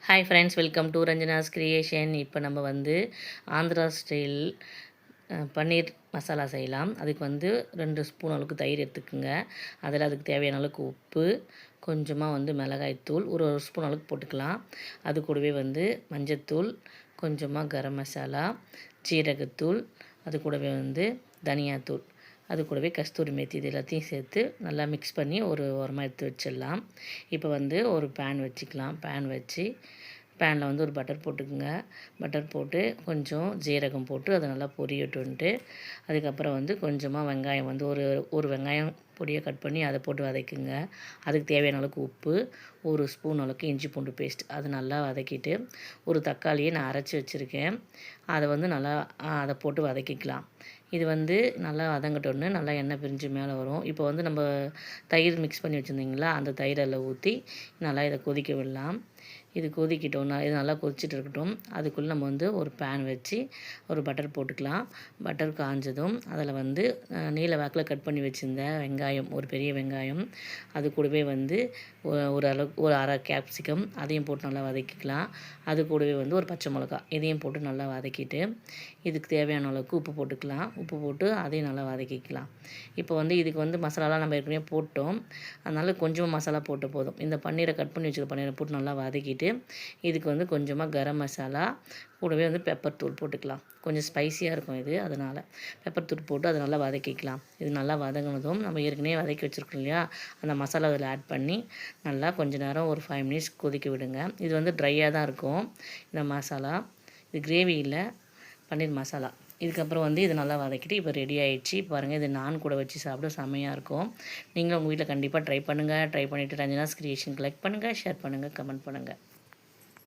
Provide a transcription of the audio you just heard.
Hi friends, welcome to Ranjana's creation. இப்போ நம்ம வந்து ஆந்திரா ஸ்டைல் பன்னீர் மசாலா செய்யலாம். அதுக்கு வந்து 2 ஸ்பூன் அளவுக்கு தயிர் எடுத்துக்குங்க. அதில் அதுக்கு தேவையான அளவுக்கு உப்பு, கொஞ்சமாக வந்து மிளகாய்த்தூள் ஒரு ஸ்பூன் அளவுக்கு போட்டுக்கலாம். அது கூடவே வந்து மஞ்சத்தூள், கொஞ்சமாக கரம் மசாலா, ஜீரகத்தூள், அது கூடவே வந்து தனியாத்தூள், அது கூடவே கஸ்தூரி மேத்தி, இது எல்லாத்தையும் சேர்த்து நல்லா மிக்ஸ் பண்ணி ஒரு ஓரமாக எடுத்து வச்சிடலாம். இப்போ வந்து ஒரு பேன் வச்சுக்கலாம். பேன் வச்சு பேனில் வந்து ஒரு பட்டர் போட்டுக்குங்க. பட்டர் போட்டு கொஞ்சம் ஜீரகம் போட்டு அதை நல்லா பொரியட்டுன்ட்டு, அதுக்கப்புறம் வந்து கொஞ்சமாக வெங்காயம் வந்து ஒரு வெங்காயம் பொடியை கட் பண்ணி அதை போட்டு வதக்குங்க. அதுக்கு தேவையான அளவுக்கு உப்பு, ஒரு ஸ்பூன் அளவுக்கு இஞ்சி பூண்டு பேஸ்ட், அது நல்லா வதக்கிட்டு ஒரு தக்காளியை நான் அரைச்சி வச்சுருக்கேன், அதை வந்து நல்லா அதை போட்டு வதக்கிக்கலாம். இது வந்து நல்லா வதங்கட்டோன்னு நல்லா எண்ணெய் பிரிஞ்சு மேலே வரும். இப்போ வந்து நம்ம தயிர் மிக்ஸ் பண்ணி வச்சுருந்தீங்களா, அந்த தயிர் அதில் ஊற்றி நல்லா இதை கொதிக்க விடலாம். இது கொதிக்கிட்டோம், இது நல்லா கொதிச்சுட்டு இருக்கட்டும். அதுக்குள்ளே நம்ம வந்து ஒரு பேன் வச்சு ஒரு பட்டர் போட்டுக்கலாம். பட்டர் காஞ்சதும் அதில் வந்து நீல வாக்கில் கட் பண்ணி வச்சுருந்த வெங்காயம், ஒரு பெரிய வெங்காயம், அது கூடவே வந்து ஒரு அரை கேப்சிகம், அதையும் போட்டு நல்லா வதக்கிக்கலாம். அது கூடவே வந்து ஒரு பச்சை மிளகா, இதையும் போட்டு நல்லா வதக்கிட்டு இதுக்கு தேவையான அளவுக்கு உப்பு போட்டுக்கலாம். உப்பு போட்டு அதையும் நல்லா வதக்கிக்கலாம். இப்போ வந்து இதுக்கு வந்து மசாலாலாம் நம்ம ஏற்கனவே போட்டோம், அதனால் கொஞ்சமாக மசாலா போட்டு போதும். இந்த பன்னீரை கட் பண்ணி வச்சுருக்க பன்னீரை போட்டு நல்லா வதக்கிட்டு இதுக்கு வந்து கொஞ்சமாக கரம் மசாலா, கூடவே வந்து பெப்பர் தூள் போட்டுக்கலாம். கொஞ்சம் ஸ்பைஸியாக இருக்கும் இது, அதனால் பெப்பர் தூள் போட்டு அதை நல்லா வதக்கிக்கலாம். இது நல்லா வதங்கினதும் நம்ம ஏற்கனவே வதக்கி வச்சுருக்கோம் இல்லையா, அந்த மசாலா அதில் ஆட் பண்ணி நல்லா கொஞ்சம் நேரம் ஒரு 5 மினிட்ஸ் கொதிக்க விடுங்க. இது வந்து ட்ரையாக தான் இருக்கும் இந்த மசாலா, இது கிரேவி இல்லை, பன்னீர் மசாலா. இதுக்கப்புறம் வந்து இது நல்லா வதக்கிட்டு இப்போ ரெடி ஆகிடுச்சு. பாருங்கள், இது நான் கூட வச்சு சாப்பிட செம்மையாக இருக்கும். நீங்களும் உங்கள் வீட்டில் கண்டிப்பாக ட்ரை பண்ணுங்கள். ட்ரை பண்ணிவிட்டு ரஞ்சனாஸ் கிரியேஷனுக்கு லைக் பண்ணுங்கள், ஷேர் பண்ணுங்கள், கமெண்ட் பண்ணுங்கள்.